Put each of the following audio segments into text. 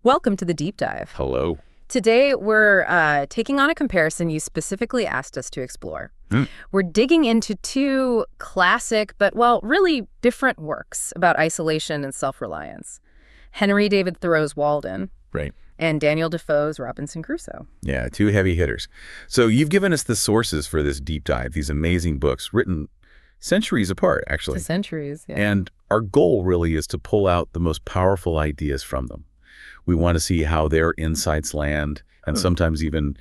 Welcome to the Deep Dive. Hello. Today, we're taking on a comparison you specifically asked us to explore. We're digging into two classic, but, well, really different works about isolation and self-reliance. Henry David Thoreau's Walden. Right. And Daniel Defoe's Robinson Crusoe. Yeah, two heavy hitters. So you've given us the sources for this deep dive, these amazing books written centuries apart, actually. For centuries, yeah. And our goal really is to pull out the most powerful ideas from them. We want to see how their insights land and sometimes even,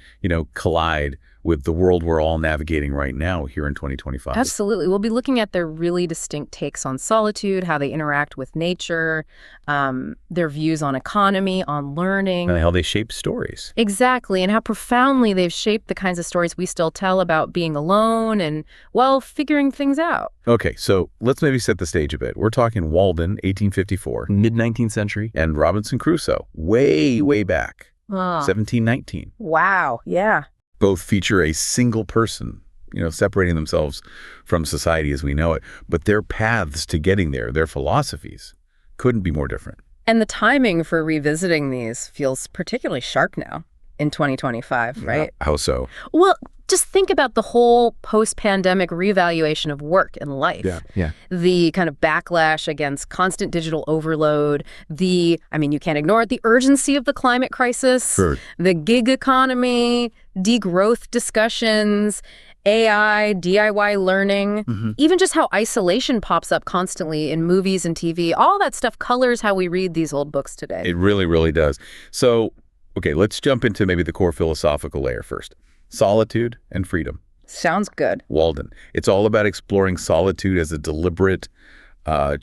collide with the world we're all navigating right now here in 2025. Absolutely. We'll be looking at their really distinct takes on solitude, how they interact with nature, their views on economy, on learning. And how they shape stories. Exactly, and how profoundly they've shaped the kinds of stories we still tell about being alone and, well, figuring things out. Okay, so let's maybe set the stage a bit. We're talking Walden, 1854, mid-19th century, and Robinson Crusoe, way, way back, 1719. Wow, yeah. Both feature a single person, separating themselves from society as we know it. But their paths to getting there, their philosophies, couldn't be more different. And the timing for revisiting these feels particularly sharp now in 2025, right? How so? Well, just think about the whole post-pandemic reevaluation of work and life. Yeah. The kind of backlash against constant digital overload, you can't ignore it, the urgency of the climate crisis, Sure. The gig economy, degrowth discussions, AI, DIY learning, even just how isolation pops up constantly in movies and TV. All that stuff colors how we read these old books today. It really, really does. So, okay, let's jump into maybe the core philosophical layer first. Solitude and freedom. Sounds good. Walden. It's all about exploring solitude as a deliberate,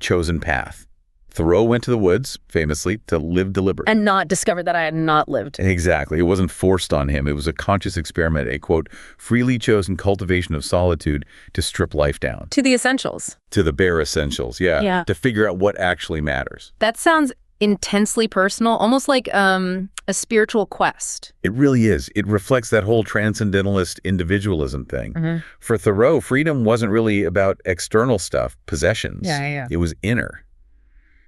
chosen path. Thoreau went to the woods, famously, to live deliberate. And not discovered that I had not lived. Exactly. It wasn't forced on him. It was a conscious experiment, a, quote, freely chosen cultivation of solitude to strip life down. To the essentials. To the bare essentials, yeah. To figure out what actually matters. That sounds intensely personal, almost like a spiritual quest. It really is. It reflects that whole transcendentalist individualism thing. For Thoreau, freedom wasn't really about external stuff, possessions. Yeah. It was inner.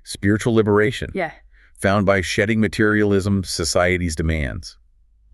Spiritual liberation. Yeah. Found by shedding materialism, society's demands.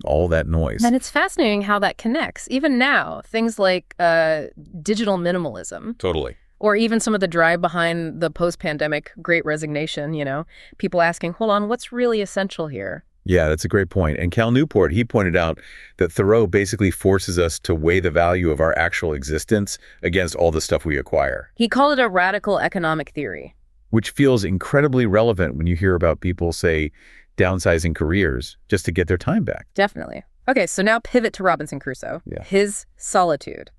All that noise. And it's fascinating how that connects. Even now, things like digital minimalism. Totally. Or even some of the drive behind the post-pandemic great resignation, people asking, hold on, what's really essential here? Yeah, that's a great point. And Cal Newport, he pointed out that Thoreau basically forces us to weigh the value of our actual existence against all the stuff we acquire. He called it a radical economic theory. Which feels incredibly relevant when you hear about people, say, downsizing careers just to get their time back. Definitely. Okay, so now pivot to Robinson Crusoe. Yeah. His solitude.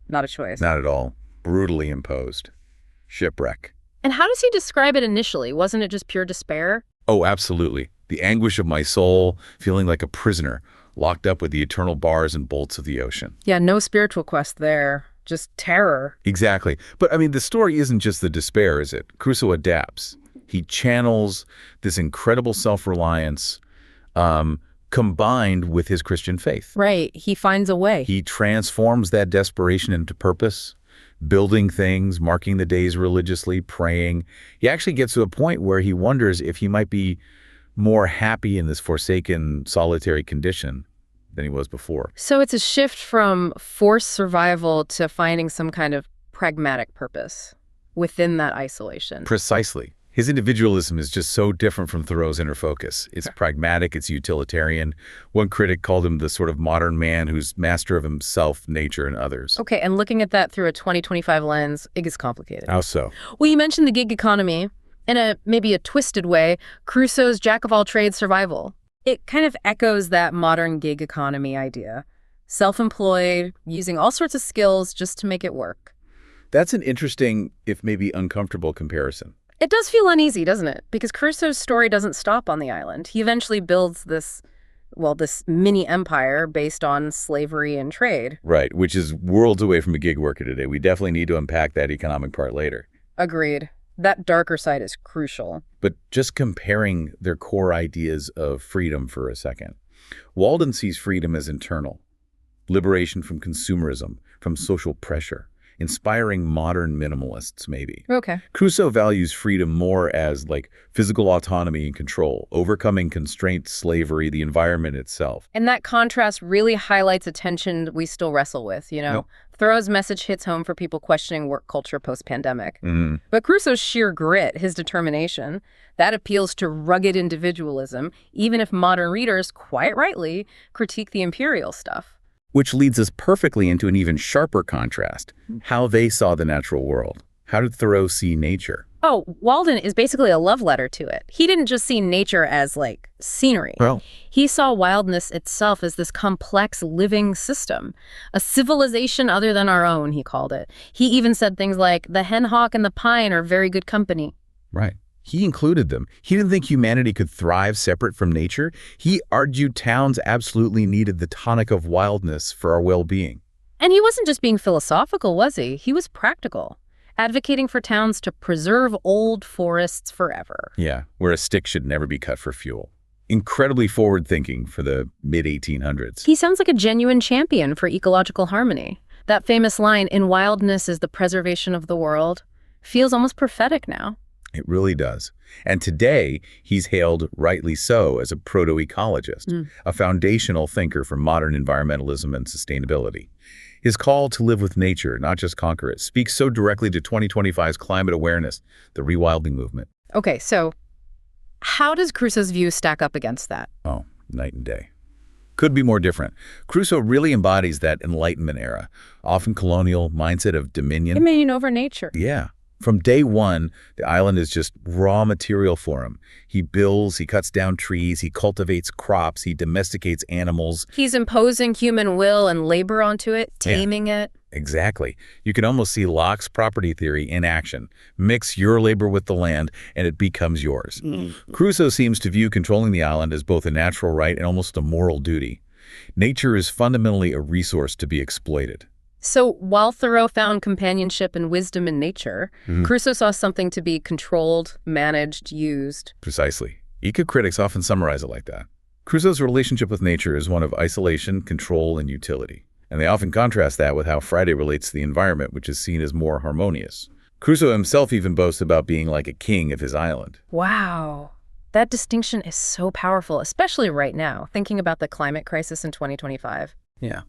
Not a choice. Not at all. Brutally imposed. Shipwreck. And how does he describe it initially? Wasn't it just pure despair? Oh, absolutely. The anguish of my soul, feeling like a prisoner, locked up with the eternal bars and bolts of the ocean. Yeah, no spiritual quest there. Just terror. Exactly. But, the story isn't just the despair, is it? Crusoe adapts. He channels this incredible self-reliance combined with his Christian faith. Right. He finds a way. He transforms that desperation into purpose, building things, marking the days religiously, praying. He actually gets to a point where he wonders if he might be more happy in this forsaken, solitary condition than he was before. So it's a shift from forced survival to finding some kind of pragmatic purpose within that isolation. Precisely. His individualism is just so different from Thoreau's inner focus. It's pragmatic, it's utilitarian. One critic called him the sort of modern man who's master of himself, nature, and others. Okay, and looking at that through a 2025 lens, it gets complicated. How so? Well, you mentioned the gig economy. In maybe a twisted way, Crusoe's jack-of-all-trades survival. It kind of echoes that modern gig economy idea. Self-employed, using all sorts of skills just to make it work. That's an interesting, if maybe uncomfortable comparison. It does feel uneasy, doesn't it? Because Crusoe's story doesn't stop on the island. He eventually builds this mini empire based on slavery and trade. Right, which is worlds away from a gig worker today. We definitely need to unpack that economic part later. Agreed. That darker side is crucial. But just comparing their core ideas of freedom for a second. Walden sees freedom as internal. Liberation from consumerism, from social pressure. inspiring modern minimalists, maybe. Okay. Crusoe values freedom more as like physical autonomy and control, overcoming constraints, slavery, the environment itself. And that contrast really highlights a tension we still wrestle with, you know? Yep. Thoreau's message hits home for people questioning work culture post-pandemic. Mhm. But Crusoe's sheer grit, his determination, that appeals to rugged individualism, even if modern readers, quite rightly, critique the imperial stuff. Which leads us perfectly into an even sharper contrast, how they saw the natural world. How did Thoreau see nature? Oh, Walden is basically a love letter to it. He didn't just see nature as, like, scenery. Well, He saw wildness itself as this complex living system, a civilization other than our own, he called it. He even said things like, the hen hawk and the pine are very good company. right. He included them. He didn't think humanity could thrive separate from nature. He argued towns absolutely needed the tonic of wildness for our well-being. And he wasn't just being philosophical, was he? He was practical, advocating for towns to preserve old forests forever. Yeah, where a stick should never be cut for fuel. Incredibly forward-thinking for the mid-1800s. He sounds like a genuine champion for ecological harmony. That famous line, "In wildness is the preservation of the world," feels almost prophetic now. It really does. And today, he's hailed, rightly so, as a proto-ecologist, a foundational thinker for modern environmentalism and sustainability. His call to live with nature, not just conquer it, speaks so directly to 2025's climate awareness, the rewilding movement. Okay, so how does Crusoe's view stack up against that? Oh, night and day. Could be more different. Crusoe really embodies that Enlightenment era, often colonial mindset of dominion. Dominion over nature. Yeah. From day one, the island is just raw material for him. He builds, he cuts down trees, he cultivates crops, he domesticates animals. He's imposing human will and labor onto it, taming it. Exactly. You can almost see Locke's property theory in action. Mix your labor with the land, and it becomes yours. Crusoe seems to view controlling the island as both a natural right and almost a moral duty. Nature is fundamentally a resource to be exploited. So while Thoreau found companionship and wisdom in nature, Crusoe saw something to be controlled, managed, used. Precisely. Eco-critics often summarize it like that. Crusoe's relationship with nature is one of isolation, control, and utility. And they often contrast that with how Friday relates to the environment, which is seen as more harmonious. Crusoe himself even boasts about being like a king of his island. Wow. That distinction is so powerful, especially right now, thinking about the climate crisis in 2025. Yeah.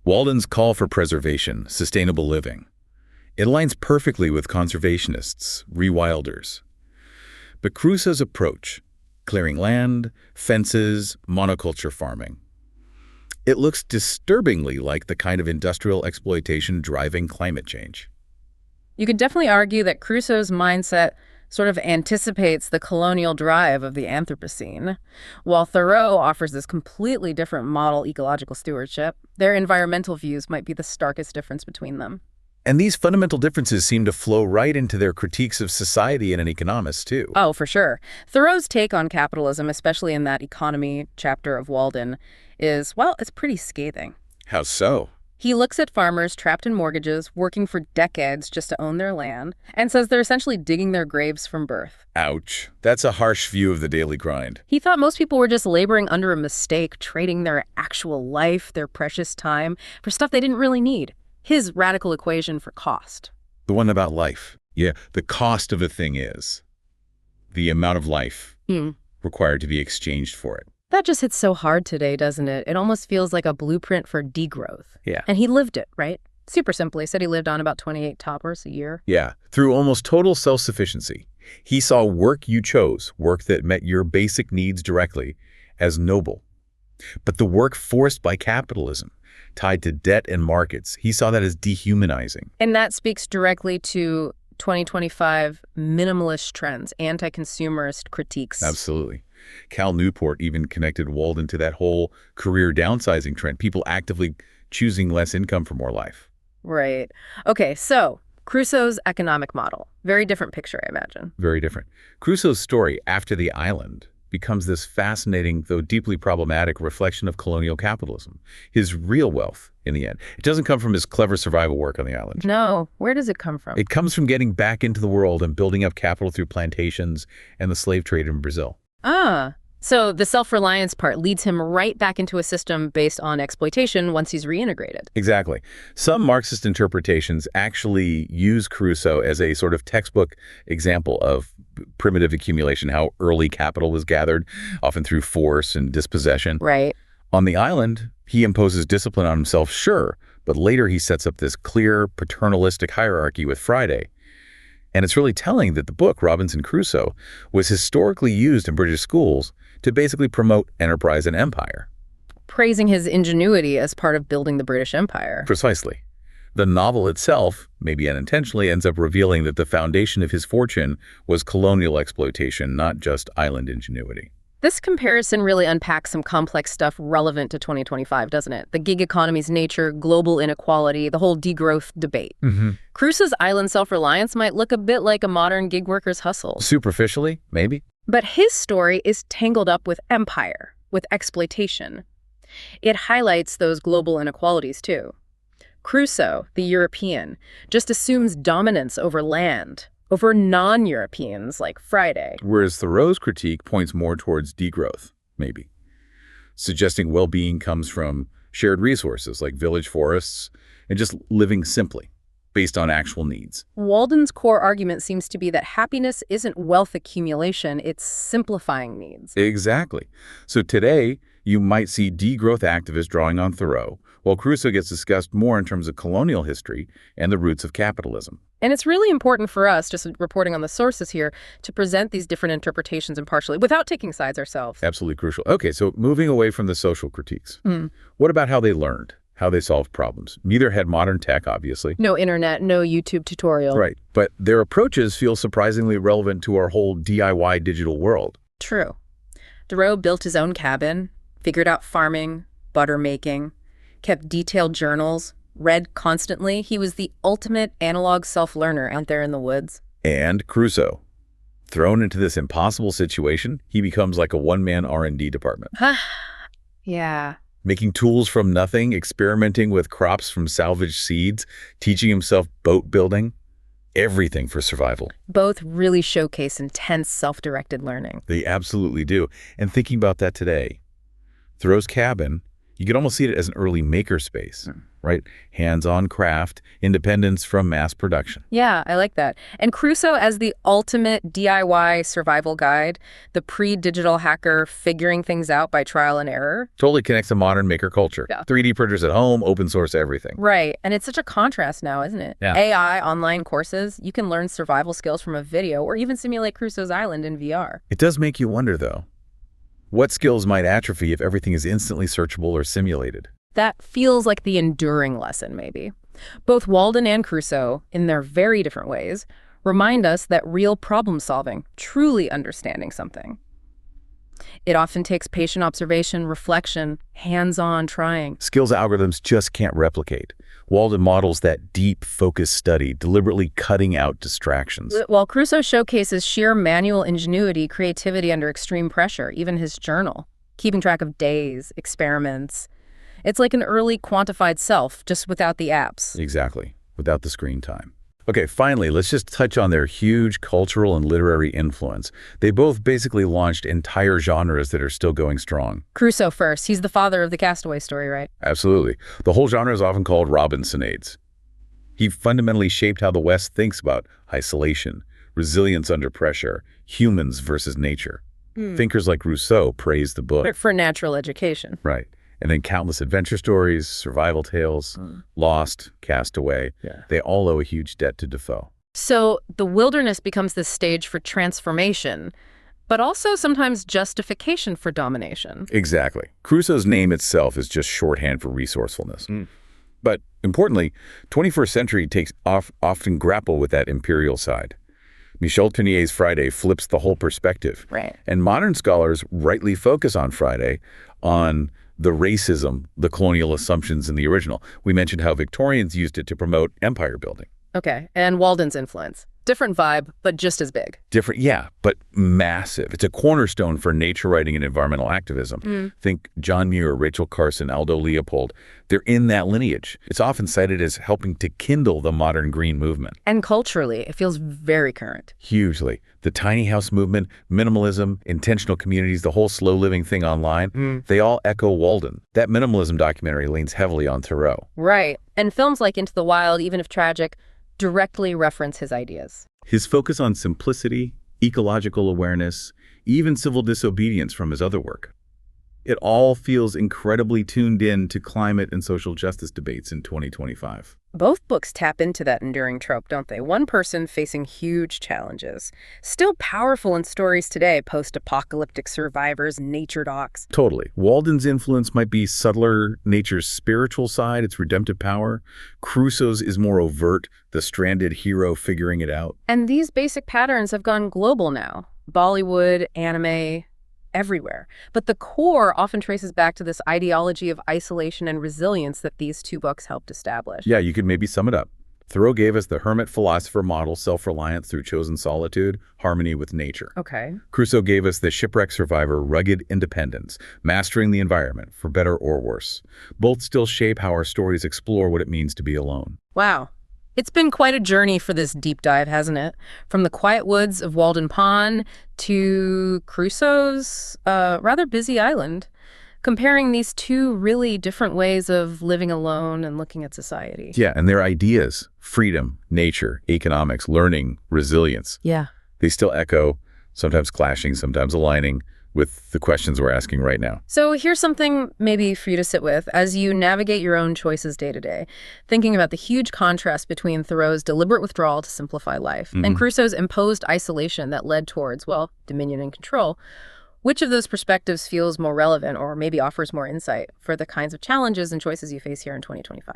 Walden's call for preservation, sustainable living. It aligns perfectly with conservationists, rewilders. But Crusoe's approach, clearing land, fences, monoculture farming, it looks disturbingly like the kind of industrial exploitation driving climate change. You could definitely argue that Crusoe's mindset sort of anticipates the colonial drive of the Anthropocene. While Thoreau offers this completely different model ecological stewardship, their environmental views might be the starkest difference between them. And these fundamental differences seem to flow right into their critiques of society and economists, too. Oh, for sure. Thoreau's take on capitalism, especially in that economy chapter of Walden, is, well, it's pretty scathing. How so? He looks at farmers trapped in mortgages, working for decades just to own their land, and says they're essentially digging their graves from birth. Ouch. That's a harsh view of the daily grind. He thought most people were just laboring under a mistake, trading their actual life, their precious time, for stuff they didn't really need. His radical equation for cost. The one about life. Yeah, the cost of a thing is the amount of life required to be exchanged for it. That just hits so hard today, doesn't it? It almost feels like a blueprint for degrowth. Yeah. And he lived it, right? Super simply, said he lived on about 28 toppers a year. Yeah, through almost total self-sufficiency. He saw work you chose, work that met your basic needs directly, as noble. But the work forced by capitalism, tied to debt and markets, he saw that as dehumanizing. And that speaks directly to 2025 minimalist trends, anti-consumerist critiques. Absolutely. Cal Newport even connected Walden to that whole career downsizing trend, people actively choosing less income for more life. Right. Okay, so Crusoe's economic model. Very different picture, I imagine. Very different. Crusoe's story, After the Island, becomes this fascinating, though deeply problematic, reflection of colonial capitalism. His real wealth, in the end. It doesn't come from his clever survival work on the island. No. Where does it come from? It comes from getting back into the world and building up capital through plantations and the slave trade in Brazil. Ah, So the self-reliance part leads him right back into a system based on exploitation once he's reintegrated. Exactly. Some Marxist interpretations actually use Crusoe as a sort of textbook example of primitive accumulation, how early capital was gathered, often through force and dispossession. Right. On the island, he imposes discipline on himself, sure, but later he sets up this clear paternalistic hierarchy with Friday. And it's really telling that the book, Robinson Crusoe, was historically used in British schools to basically promote enterprise and empire. Praising his ingenuity as part of building the British Empire. Precisely. The novel itself, maybe unintentionally, ends up revealing that the foundation of his fortune was colonial exploitation, not just island ingenuity. This comparison really unpacks some complex stuff relevant to 2025, doesn't it? The gig economy's nature, global inequality, the whole degrowth debate. Crusoe's island self-reliance might look a bit like a modern gig worker's hustle. Superficially, maybe. But his story is tangled up with empire, with exploitation. It highlights those global inequalities, too. Crusoe, the European, just assumes dominance over land, over non-Europeans like Friday. Whereas Thoreau's critique points more towards degrowth, maybe, suggesting well-being comes from shared resources like village forests and just living simply, based on actual needs. Walden's core argument seems to be that happiness isn't wealth accumulation, it's simplifying needs. Exactly. So today, you might see degrowth activists drawing on Thoreau, while Crusoe gets discussed more in terms of colonial history and the roots of capitalism. And it's really important for us, just reporting on the sources here, to present these different interpretations impartially without taking sides ourselves. Absolutely crucial. Okay, so moving away from the social critiques, what about how they learned, how they solved problems? Neither had modern tech, obviously. No internet, no YouTube tutorial. Right, but their approaches feel surprisingly relevant to our whole DIY digital world. True. Thoreau built his own cabin, figured out farming, butter making, kept detailed journals, read constantly. He was the ultimate analog self-learner out there in the woods. And Crusoe. Thrown into this impossible situation, he becomes like a one-man R&D department. Yeah. Making tools from nothing, experimenting with crops from salvaged seeds, teaching himself boat building, everything for survival. Both really showcase intense self-directed learning. They absolutely do. And thinking about that today, Thoreau's cabin, you could almost see it as an early makerspace, right? Hands-on craft, independence from mass production. Yeah, I like that. And Crusoe as the ultimate DIY survival guide, the pre-digital hacker figuring things out by trial and error. Totally connects to modern maker culture. Yeah. 3D printers at home, open source everything. Right. And it's such a contrast now, isn't it? Yeah. AI, online courses, you can learn survival skills from a video or even simulate Crusoe's island in VR. It does make you wonder, though. What skills might atrophy if everything is instantly searchable or simulated? That feels like the enduring lesson, maybe. Both Walden and Crusoe, in their very different ways, remind us that real problem solving, truly understanding something, it often takes patient observation, reflection, hands-on trying. Skills algorithms just can't replicate. Walden models that deep, focused study, deliberately cutting out distractions. While Crusoe showcases sheer manual ingenuity, creativity under extreme pressure, even his journal, keeping track of days, experiments. It's like an early quantified self, just without the apps. Exactly, without the screen time. Okay, finally, let's just touch on their huge cultural and literary influence. They both basically launched entire genres that are still going strong. Crusoe first. He's the father of the castaway story, right? Absolutely. The whole genre is often called Robinsonades. He fundamentally shaped how the West thinks about isolation, resilience under pressure, humans versus nature. Thinkers like Rousseau praised the book. For natural education. Right. And then countless adventure stories, survival tales, Lost, Castaway. They all owe a huge debt to Defoe. So the wilderness becomes this stage for transformation, but also sometimes justification for domination. Exactly. Crusoe's name itself is just shorthand for resourcefulness. But importantly, 21st century takes often grapple with that imperial side. Michel Tournier's Friday flips the whole perspective. Right. And modern scholars rightly focus on Friday, on the racism, the colonial assumptions in the original. We mentioned how Victorians used it to promote empire building. Okay, and Walden's influence. Different vibe, but just as big. Different, yeah, but massive. It's a cornerstone for nature writing and environmental activism. Think John Muir, Rachel Carson, Aldo Leopold. They're in that lineage. It's often cited as helping to kindle the modern green movement. And culturally, it feels very current. Hugely. The tiny house movement, minimalism, intentional communities, the whole slow living thing online, they all echo Walden. That minimalism documentary leans heavily on Thoreau. Right. And films like Into the Wild, even if tragic, directly reference his ideas. His focus on simplicity, ecological awareness, even civil disobedience from his other work. It all feels incredibly tuned in to climate and social justice debates in 2025. Both books tap into that enduring trope, don't they? One person facing huge challenges. Still powerful in stories today, post-apocalyptic survivors, nature docs. Totally. Walden's influence might be subtler, nature's spiritual side, its redemptive power. Crusoe's is more overt, the stranded hero figuring it out. And these basic patterns have gone global now. Bollywood, anime, everywhere. But the core often traces back to this ideology of isolation and resilience that these two books helped establish. Yeah, you could maybe sum it up. Thoreau gave us the hermit philosopher model, self-reliance through chosen solitude, harmony with nature. Okay. Crusoe gave us the shipwreck survivor, rugged independence, mastering the environment, for better or worse. Both still shape how our stories explore what it means to be alone. Wow. It's been quite a journey for this deep dive, hasn't it? From the quiet woods of Walden Pond to Crusoe's rather busy island, comparing these two really different ways of living alone and looking at society. Yeah, and their ideas, freedom, nature, economics, learning, resilience. Yeah. They still echo, sometimes clashing, sometimes aligning with the questions we're asking right now. So here's something maybe for you to sit with as you navigate your own choices day to day, thinking about the huge contrast between Thoreau's deliberate withdrawal to simplify life and Crusoe's imposed isolation that led towards, well, dominion and control. Which of those perspectives feels more relevant or maybe offers more insight for the kinds of challenges and choices you face here in 2025?